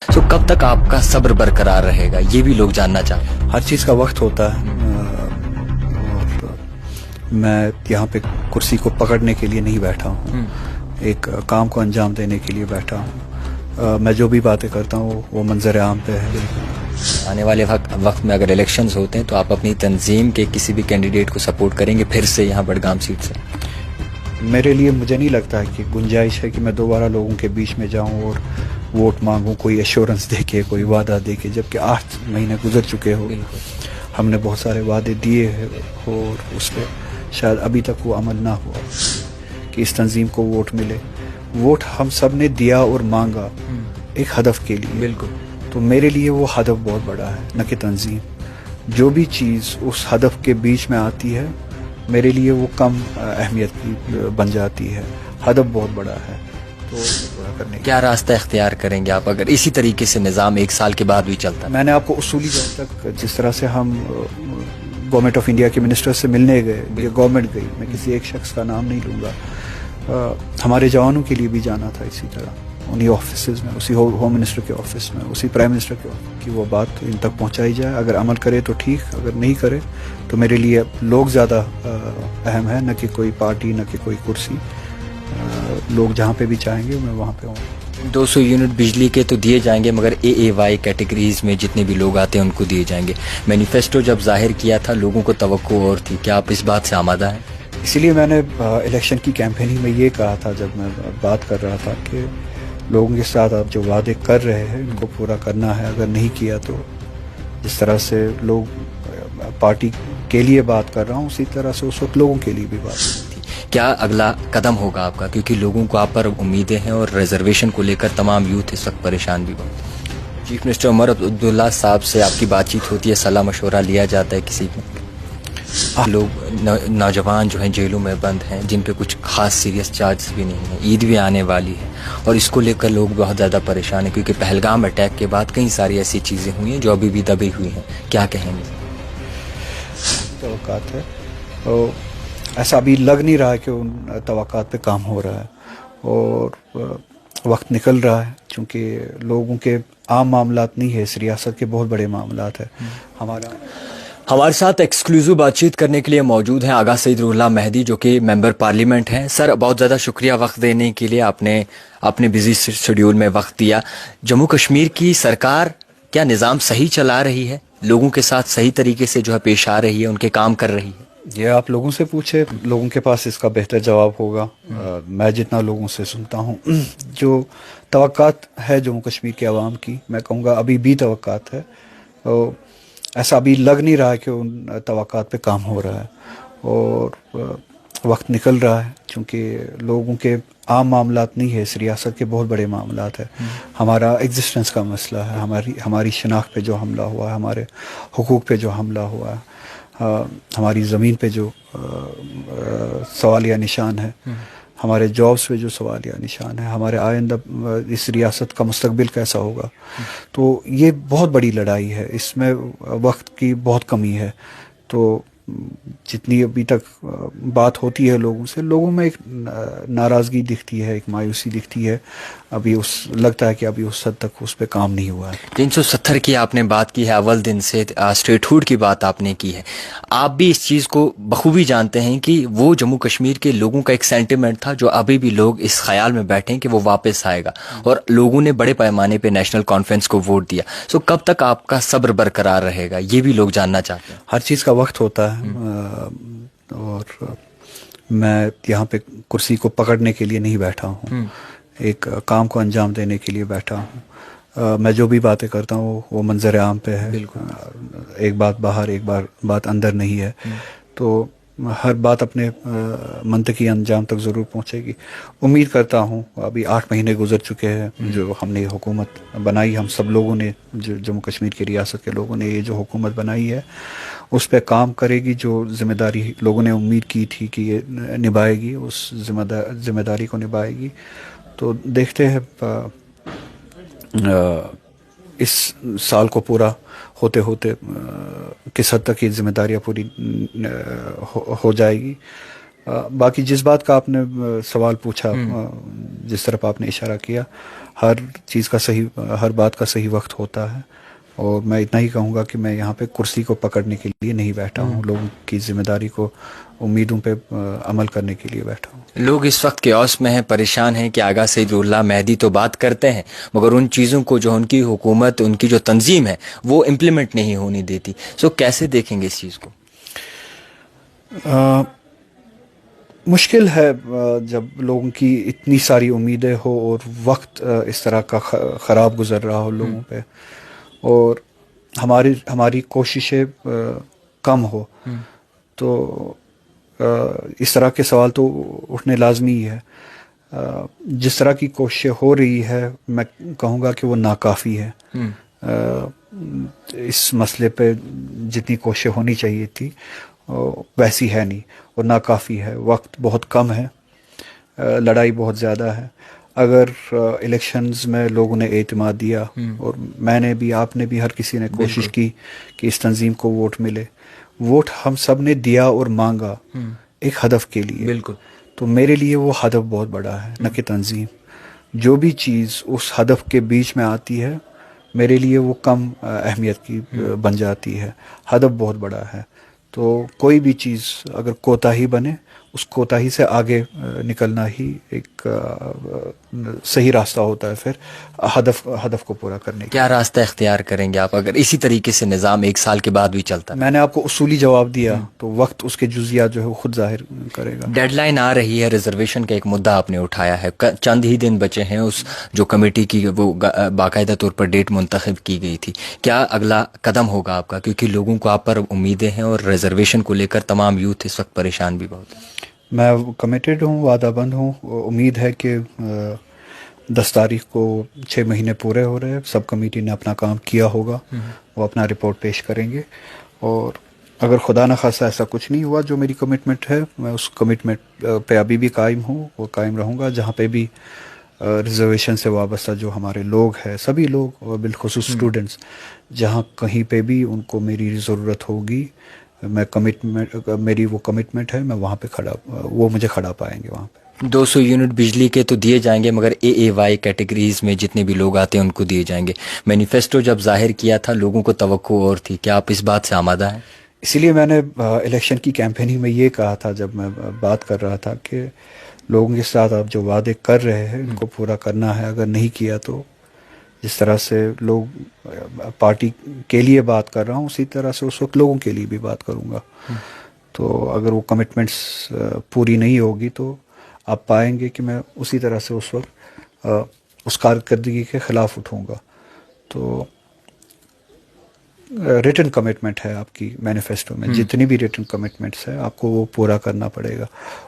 तो कब तक आपका सब्र बरकरार रहेगा, ये भी लोग जानना चाहते हैं। हर चीज़ का वक्त होता है और मैं यहाँ पे कुर्सी को पकड़ने के लिए नहीं बैठा हूँ, एक काम को अंजाम देने के लिए बैठा हूँ। मैं जो भी बातें करता हूँ वो मंजर आम पे है। आने वाले वक्त में अगर इलेक्शंस होते हैं तो आप अपनी तंजीम के किसी भी कैंडिडेट को सपोर्ट करेंगे फिर से यहाँ बडगाम सीट से? मेरे लिए मुझे नहीं लगता है कि गुंजाइश है कि मैं दोबारा लोगों के बीच में जाऊं और वोट मांगूं, कोई एश्योरेंस दे के, कोई वादा दे के, जबकि 8 महीने गुजर चुके हो। हमने बहुत सारे वादे दिए हैं और उस पर शायद अभी तक वो अमल ना हुआ कि इस तंजीम को वोट मिले। वोट हम सब ने दिया और मांगा एक हदफ के लिए। बिल्कुल। तो मेरे लिए वो हदफ बहुत बड़ा है, न कि तंजीम। जो भी चीज़ उस हदफ के बीच में आती है मेरे लिए वो कम अहमियत की बन जाती है। हदफ बहुत बड़ा है तो पूरा करने क्या रास्ता इख्तियार करेंगे आप अगर इसी तरीके से निज़ाम 1 साल के बाद भी चलता है? मैंने आपको उसूली जब तक जिस तरह से हम गवर्नमेंट ऑफ इंडिया के मिनिस्टर से मिलने गए, ये गवर्नमेंट गई, मैं किसी एक शख्स का नाम नहीं लूँगा, हमारे जवानों के लिए भी जाना था इसी तरह, उन्हीं ऑफिस में, उसी होम मिनिस्टर के ऑफिस में, उसी प्राइम मिनिस्टर के ऑफिस की वो बात इन तक पहुंचाई जाए। अगर अमल करे तो ठीक, अगर नहीं करे तो मेरे लिए लोग ज़्यादा अहम है, न कि कोई पार्टी, न कि कोई कुर्सी। लोग जहाँ पे भी चाहेंगे मैं वहाँ पे हूँ। 200 यूनिट बिजली के तो दिए जाएंगे मगर AAY कैटेगरीज में जितने भी लोग आते हैं उनको दिए जाएंगे। मैनिफेस्टो जब जाहिर किया था लोगों को तवक्को और थी, क्या आप इस बात से आमादा हैं? इसीलिए मैंने इलेक्शन की कैंपेनिंग में ये कहा था जब मैं बात कर रहा था कि लोगों के साथ आप जो वादे कर रहे हैं उनको पूरा करना है। अगर नहीं किया तो जिस तरह से लोग पार्टी के लिए बात कर रहा हूँ उसी तरह से उस वक्त लोगों के लिए भी बात थी। क्या अगला कदम होगा आपका, क्योंकि लोगों को आप पर उम्मीदें हैं और रिजर्वेशन को लेकर तमाम यूथ इस वक्त परेशान भी बहुत। चीफ मिनिस्टर उमर अब्दुल्ला साहब से आपकी बातचीत होती है, सलाह मशवरा लिया जाता है किसी में? लोग नौजवान जो हैं जेलों में बंद हैं जिन पे कुछ खास सीरियस चार्जेस भी नहीं हैं, ईद भी आने वाली है और इसको लेकर लोग बहुत ज़्यादा परेशान हैं क्योंकि पहलगाम अटैक के बाद कई सारी ऐसी चीज़ें हुई हैं जो अभी भी दबी हुई हैं, क्या कहेंगे? तवक्कात है और ऐसा अभी लग नहीं रहा है कि उन तवक्कात पे काम हो रहा है और वक्त निकल रहा है, क्योंकि लोगों के आम मामलात नहीं है, इस रियासत के बहुत बड़े मामलात है। हमारे साथ एक्सक्लूसिव बातचीत करने के लिए मौजूद हैं आगा सईद रुल्लाह मेहदी जो कि मेंबर पार्लियामेंट हैं। सर, बहुत ज़्यादा शुक्रिया वक्त देने के लिए, आपने अपने बिजी शेड्यूल में वक्त दिया। जम्मू कश्मीर की सरकार क्या निज़ाम सही चला रही है, लोगों के साथ सही तरीके से जो है पेश आ रही है, उनके काम कर रही है? ये आप लोगों से पूछे, लोगों के पास इसका बेहतर जवाब होगा। मैं जितना लोगों से सुनता हूँ, जो तवक्कात है जम्मू कश्मीर के अवाम की, मैं कहूँगा अभी भी तवक्कात है और ऐसा अभी लग नहीं रहा है कि उन तवक्कात पे काम हो रहा है और वक्त निकल रहा है, क्योंकि लोगों के आम मामलात नहीं है, इस रियासत के बहुत बड़े मामलात है। हमारा एग्जिस्टेंस का मसला है, हमारी शनाख्त पे जो हमला हुआ है, हमारे हुकूक पे जो हमला हुआ है, हमारी ज़मीन पे जो सवालिया निशान है, हमारे जॉब्स पे जो सवालिया निशान है, हमारे आइंदा इस रियासत का मुस्तकबिल कैसा होगा। तो ये बहुत बड़ी लड़ाई है, इसमें वक्त की बहुत कमी है। तो जितनी अभी तक बात होती है लोगों से, लोगों में एक नाराज़गी दिखती है, एक मायूसी दिखती है। अभी लगता है कि अभी उस हद तक उस पर काम नहीं हुआ है। 370 की आपने बात की है, अव्वल दिन से स्टेटहुड की बात आपने की है। आप भी इस चीज़ को बखूबी जानते हैं कि वो जम्मू कश्मीर के लोगों का एक सेंटिमेंट था जो अभी भी लोग इस ख्याल में बैठे हैं कि वो वापस आएगा और लोगों ने बड़े पैमाने पे नेशनल कॉन्फ्रेंस को वोट दिया। सो कब तक आपका सब्र बरकरार रहेगा, ये भी लोग जानना चाहते हैं। हर चीज़ का वक्त होता है और मैं यहाँ पे कुर्सी को पकड़ने के लिए नहीं बैठा हूँ, एक काम को अंजाम देने के लिए बैठा हूँ। मैं जो भी बातें करता हूँ वो मंजर आम पे है, एक बात बाहर, एक बात अंदर नहीं है। तो हर बात अपने मंतकी अंजाम तक ज़रूर पहुँचेगी। उम्मीद करता हूँ, अभी 8 महीने गुजर चुके हैं जो हमने हुकूमत बनाई, हम सब लोगों ने, जो जम्मू कश्मीर की रियासत के लोगों ने ये जो हुकूमत बनाई है उस पर काम करेगी। जो जिम्मेदारी लोगों ने उम्मीद की थी कि ये निभाएगी, उस जिम्मेदारी को निभाएगी। तो देखते हैं इस साल को पूरा होते होते किस हद तक ये जिम्मेदारियाँ पूरी हो जाएगी। باقی جس بات کا آپ نے سوال پوچھا، جس طرف آپ نے اشارہ کیا، ہر بات کا صحیح وقت ہوتا ہے، اور میں اتنا ہی کہوں گا کہ میں یہاں پہ کرسی کو پکڑنے کے لیے نہیں بیٹھا ہوں، لوگوں کی ذمہ داری کو، امیدوں پہ عمل کرنے کے لیے بیٹھا ہوں۔ لوگ اس وقت کیوس میں ہیں، پریشان ہیں کہ آغا سعید اللہ مہدی تو بات کرتے ہیں مگر ان چیزوں کو جو ان کی حکومت، ان کی جو تنظیم ہے وہ امپلیمنٹ نہیں ہونی دیتی، سو کیسے دیکھیں گے اس چیز کو؟ مشکل ہے جب لوگوں کی اتنی ساری امیدیں ہو اور وقت اس طرح کا خراب گزر رہا ہو لوگوں پہ، اور ہماری کوششیں کم ہو، تو اس طرح کے سوال تو اٹھنے لازمی ہی ہے۔ جس طرح کی کوششیں ہو رہی ہے، میں کہوں گا کہ وہ ناکافی ہے۔ اس مسئلے پہ جتنی کوششیں ہونی چاہیے تھی ویسی ہے نہیں، اور ناکافی ہے، وقت بہت کم ہے، لڑائی بہت زیادہ ہے۔ اگر الیکشنز میں لوگوں نے اعتماد دیا، اور میں نے بھی، آپ نے بھی، ہر کسی نے کوشش کی کہ اس تنظیم کو ووٹ ملے، ووٹ ہم سب نے دیا اور مانگا ایک ہدف کے لیے، بالکل، تو میرے لیے وہ ہدف بہت بڑا ہے، نہ کہ تنظیم۔ جو بھی چیز اس ہدف کے بیچ میں آتی ہے میرے لیے وہ کم اہمیت کی بن جاتی ہے، ہدف بہت بڑا ہے۔ تو کوئی بھی چیز اگر کوتاہی بنے، اس کوتاہی سے آگے نکلنا ہی ایک صحیح راستہ ہوتا ہے، پھر ہدف کو پورا کرنے کے۔ کیا راستہ اختیار کریں گے آپ اگر اسی طریقے سے نظام 1 سال کے بعد بھی چلتا ہے؟ میں نے آپ کو اصولی جواب دیا، تو وقت اس کے جزیات جو ہے وہ خود ظاہر کرے گا۔ ڈیڈ لائن آ رہی ہے، ریزرویشن کا ایک مدعا آپ نے اٹھایا ہے، چند ہی دن بچے ہیں، اس جو کمیٹی کی وہ باقاعدہ طور پر ڈیٹ منتخب کی گئی تھی، کیا اگلا قدم ہوگا آپ کا؟ کیونکہ لوگوں کو آپ پر امیدیں ہیں اور ریزرویشن کو لے کر تمام یوتھ اس وقت پریشان بھی بہت ہے۔ میں کمیٹڈ ہوں، وعدہ بند ہوں، امید ہے کہ 10 تاریخ کو 6 مہینے پورے ہو رہے ہیں، سب کمیٹی نے اپنا کام کیا ہوگا، وہ اپنا رپورٹ پیش کریں گے، اور اگر خدا نخواستہ ایسا کچھ نہیں ہوا، جو میری کمٹمنٹ ہے میں اس کمٹمنٹ پہ ابھی بھی قائم ہوں، وہ قائم رہوں گا۔ جہاں پہ بھی ریزرویشن سے وابستہ جو ہمارے لوگ ہیں، سبھی لوگ، اور بالخصوص اسٹوڈنٹس، جہاں کہیں پہ بھی ان کو میری ضرورت ہوگی، میری وہ کمٹمنٹ ہے، میں وہاں پہ وہ مجھے کھڑا پائیں گے وہاں پہ۔ 200 یونٹ بجلی کے تو دیے جائیں گے، مگر AAY کیٹیگریز میں جتنے بھی لوگ آتے ہیں ان کو دیے جائیں گے۔ مینیفیسٹو جب ظاہر کیا تھا لوگوں کو توقع اور تھی، کیا آپ اس بات سے آمادہ ہیں؟ اسی لیے میں نے الیکشن کی کیمپیننگ میں یہ کہا تھا، جب میں بات کر رہا تھا، کہ لوگوں کے ساتھ آپ جو وعدے کر رہے ہیں ان کو پورا کرنا ہے، اگر نہیں کیا تو جس طرح سے لوگ پارٹی کے لیے بات کر رہا ہوں، اسی طرح سے اس وقت لوگوں کے لیے بھی بات کروں گا۔ تو اگر وہ کمٹمنٹس پوری نہیں ہوگی تو آپ پائیں گے کہ میں اسی طرح سے اس وقت اس کارکردگی کے خلاف اٹھوں گا۔ تو ریٹن کمٹمنٹ ہے آپ کی مینیفیسٹو میں، جتنی بھی ریٹن کمٹمنٹس ہیں آپ کو وہ پورا کرنا پڑے گا،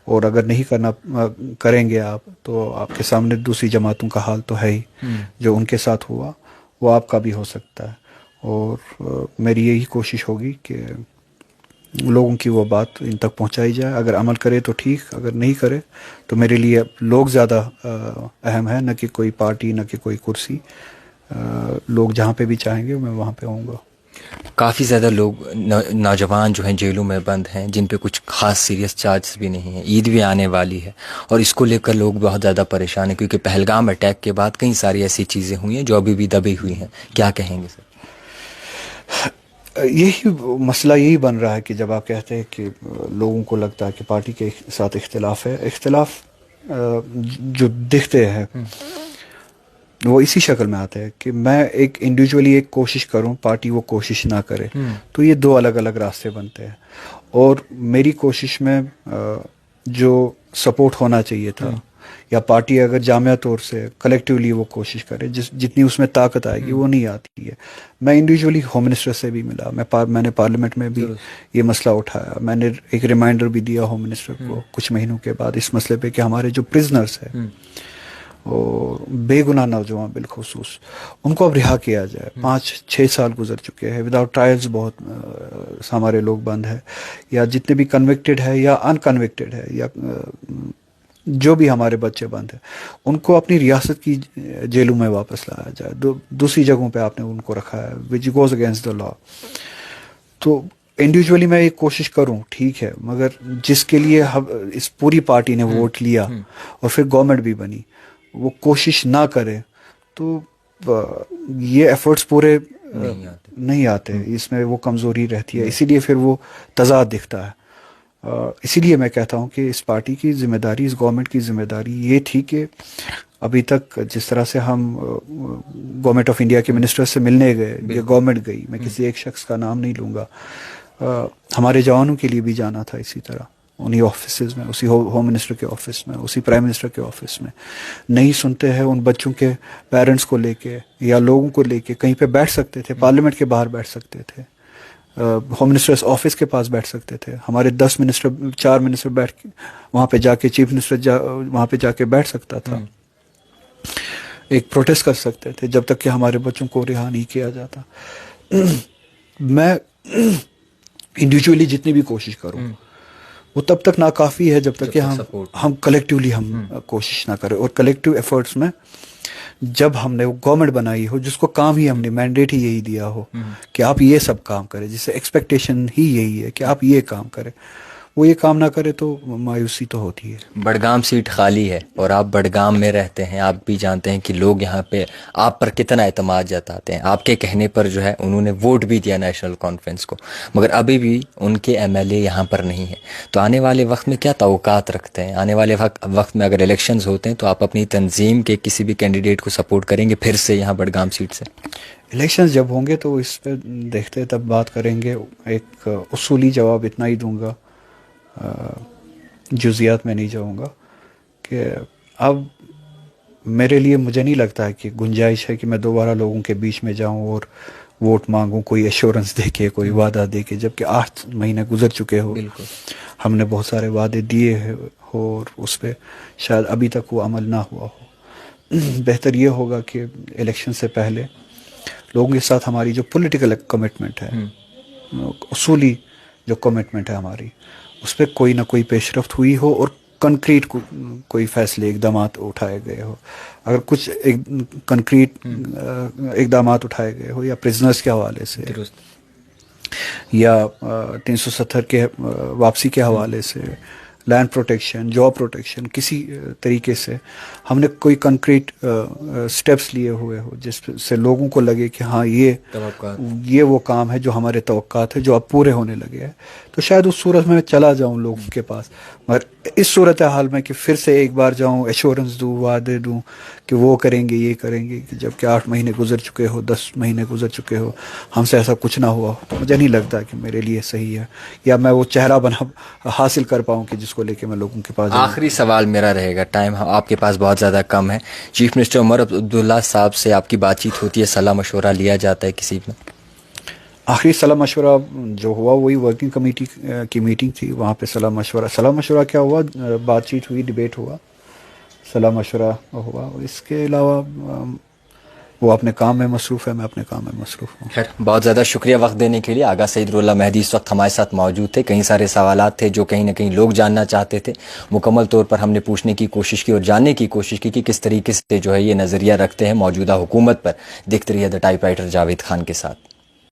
اور اگر نہیں کریں گے آپ، تو آپ کے سامنے دوسری جماعتوں کا حال تو ہے ہی، جو ان کے ساتھ ہوا وہ آپ کا بھی ہو سکتا ہے۔ اور میری یہی کوشش ہوگی کہ لوگوں کی وہ بات ان تک پہنچائی جائے، اگر عمل کرے تو ٹھیک، اگر نہیں کرے تو میرے لیے لوگ زیادہ اہم ہے، نہ کہ کوئی پارٹی، نہ کہ کوئی کرسی۔ لوگ جہاں پہ بھی چاہیں گے میں وہاں پہ آؤں گا۔ کافی زیادہ لوگ نوجوان جو ہیں جیلوں میں بند ہیں، جن پہ کچھ خاص سیریس چارجز بھی نہیں ہیں، عید بھی آنے والی ہے، اور اس کو لے کر لوگ بہت زیادہ پریشان ہیں، کیونکہ پہلگام اٹیک کے بعد کئی ساری ایسی چیزیں ہوئی ہیں جو ابھی بھی دبی ہوئی ہیں، کیا کہیں گے سر؟ یہی مسئلہ یہی بن رہا ہے کہ جب آپ کہتے ہیں کہ لوگوں کو لگتا ہے کہ پارٹی کے ساتھ اختلاف ہے، اختلاف جو دکھتے ہیں وہ اسی شکل میں آتے ہیں کہ میں ایک انڈیویجولی ایک کوشش کروں، پارٹی وہ کوشش نہ کرے، تو یہ 2 الگ الگ راستے بنتے ہیں۔ اور میری کوشش میں جو سپورٹ ہونا چاہیے تھا، یا پارٹی اگر جامعہ طور سے کلیکٹیولی وہ کوشش کرے، جتنی اس میں طاقت آئے گی وہ نہیں آتی ہے۔ میں انڈیویجولی ہوم منسٹر سے بھی ملا، میں نے پارلیمنٹ میں بھی یہ مسئلہ اٹھایا، میں نے ایک ریمائنڈر بھی دیا ہوم منسٹر کو کچھ مہینوں کے بعد اس مسئلے پہ کہ ہمارے جو پرزنرز ہیں اور بے گناہ نوجوان بالخصوص، ان کو اب رہا کیا جائے۔ 5-6 سال گزر چکے ہیں، وداؤٹ ٹرائلز بہت ہمارے لوگ بند ہیں، یا جتنے بھی کنوکٹڈ ہے یا ان کنوکٹڈ ہے، یا جو بھی ہمارے بچے بند ہیں، ان کو اپنی ریاست کی جیلوں میں واپس لایا جائے۔ دوسری جگہوں پہ آپ نے ان کو رکھا ہے، وچ گوز اگینسٹ دا لا۔ تو इंडिविजुअली मैं ये कोशिश करूं, ठीक है, मगर जिसके लिए हम इस पूरी पार्टी ने वोट लिया और फिर गवर्नमेंट भी बनी, वो कोशिश ना करे तो ये एफर्ट्स पूरे नहीं आते, इसमें वो कमज़ोरी रहती है, इसीलिए फिर वो तज़ाद दिखता है। इसीलिए मैं कहता हूँ कि इस पार्टी की जिम्मेदारी, इस गवर्नमेंट की जिम्मेदारी ये थी कि अभी तक जिस तरह से हम गवर्नमेंट ऑफ इंडिया के मिनिस्टर से मिलने गए या गवर्नमेंट गई, मैं किसी एक शख्स का नाम नहीं लूँगा, हमारे जवानों के लिए भी जाना था इसी तरह, उन्हीं ऑफिस में, उसी होम मिनिस्टर के ऑफिस में, उसी प्राइम मिनिस्टर के ऑफिस में। नहीं सुनते हैं उन बच्चों के पेरेंट्स को लेके या लोगों को लेके, कहीं पे बैठ सकते थे, पार्लियामेंट के बाहर बैठ सकते थे, होम मिनिस्टर्स ऑफिस के पास बैठ सकते थे, हमारे 10 मिनिस्टर 4 मिनिस्टर बैठ के वहाँ पे जाके, चीफ मिनिस्टर वहाँ पे जाके बैठ सकता था, एक प्रोटेस्ट कर सकते थे जब तक कि हमारे बच्चों को रिहा नहीं किया जाता। मैं इंडिविजुअली जितनी भी कोशिश करूं वो तब तक नाकाफ़ी है जब तक कि हम कलेक्टिवली हम कोशिश ना करें, और कलेक्टिव एफर्ट्स में जब हमने वो गवर्नमेंट बनाई हो जिसको काम ही हमने मैंडेट ही यही दिया हो कि आप ये सब काम करें, जिससे एक्सपेक्टेशन ही यही है कि आप ये काम करें, वो ये काम ना करे तो मायूसी तो होती है। बड़गाम सीट खाली है और आप बड़गाम में रहते हैं, आप भी जानते हैं कि लोग यहाँ पे आप पर कितना एतमाद जताते हैं। आपके कहने पर जो है उन्होंने वोट भी दिया नेशनल कॉन्फ्रेंस को, मगर अभी भी उनके एमएलए यहाँ पर नहीं है। तो आने वाले वक्त में क्या तवक्कात रखते हैं? आने वाले वक्त में अगर इलेक्शंस होते हैं तो आप अपनी तंजीम के किसी भी कैंडिडेट को सपोर्ट करेंगे फिर से यहाँ बड़गाम सीट से? इलेक्शंस जब होंगे तो इस पर देखते तब बात करेंगे। एक उसूली जवाब इतना ही दूंगा, जुज़ियात में नहीं जाऊंगा, कि अब मेरे लिए मुझे नहीं लगता है कि गुंजाइश है कि मैं दोबारा लोगों के बीच में जाऊं और वोट मांगूं, कोई एश्योरेंस दे के, कोई वादा दे के, जबकि 8 महीने गुजर चुके हो, हमने बहुत सारे वादे दिए हो और उस पर शायद अभी तक वो अमल ना हुआ हो। बेहतर ये होगा कि इलेक्शन से पहले लोगों के साथ हमारी जो पॉलिटिकल कमिटमेंट है, उसूली जो कमिटमेंट है हमारी, उस पर कोई ना कोई पेशरफ्त हुई हो और कंक्रीट कोई फैसले इकदामात उठाए गए हो। अगर कुछ कंक्रीट इकदामात उठाए गए हो, या प्रिजनर्स के हवाले से, या 370 के वापसी के हवाले से, लैंड प्रोटेक्शन, जॉब प्रोटेक्शन, किसी तरीके से हमने कोई कंक्रीट स्टेप्स लिए हुए हो जिससे लोगों को लगे कि हाँ ये वो काम है जो हमारे तवक्कात है, जो अब पूरे होने लगे हैं, तो शायद उस सूरत में मैं चला जाऊं लोगों के पास। मगर इस सूरत हाल में कि फिर से एक बार जाऊं, एश्योरेंस दूं, वादे दूं कि वो करेंगे, ये करेंगे, कि जबकि 8 महीने गुजर चुके हो, 10 महीने गुजर चुके हो, हमसे ऐसा कुछ ना हुआ, तो मुझे नहीं लगता कि मेरे लिए सही है, या मैं वो चेहरा बना हासिल कर पाऊँ कि जिसको लेके मैं लोगों के पास। आखिरी सवाल मेरा रहेगा, टाइम आपके पास बहुत ज़्यादा कम है। चीफ मिनिस्टर उमर अब्दुल्ला साहब से आपकी बातचीत होती है, सलाह मशवरा लिया जाता है किसी में? आखिरी सलाह मशवरा जो हुआ वही वर्किंग कमेटी की मीटिंग थी, वहाँ पे सलाह मशवरा क्या हुआ, बातचीत हुई, डिबेट हुआ, सलाह मशवरा हुआ। इसके अलावा वो अपने काम में मसरूफ़ है, मैं अपने काम में मसरूफ़ हूँ। खैर, बहुत ज़्यादा शुक्रिया वक्त देने के लिए। आगा सईदुल्लाह मेहदी इस वक्त हमारे साथ मौजूद थे। कई सारे सवालात थे जो कहीं ना कहीं लोग जानना चाहते थे, मुकम्मल तौर पर हमने पूछने की कोशिश की और जानने की कोशिश की कि किस तरीके से जो है ये नज़रिया रखते हैं मौजूदा हुकूमत पर। देखते रहिए द टाइपराइटर जावेद खान के साथ।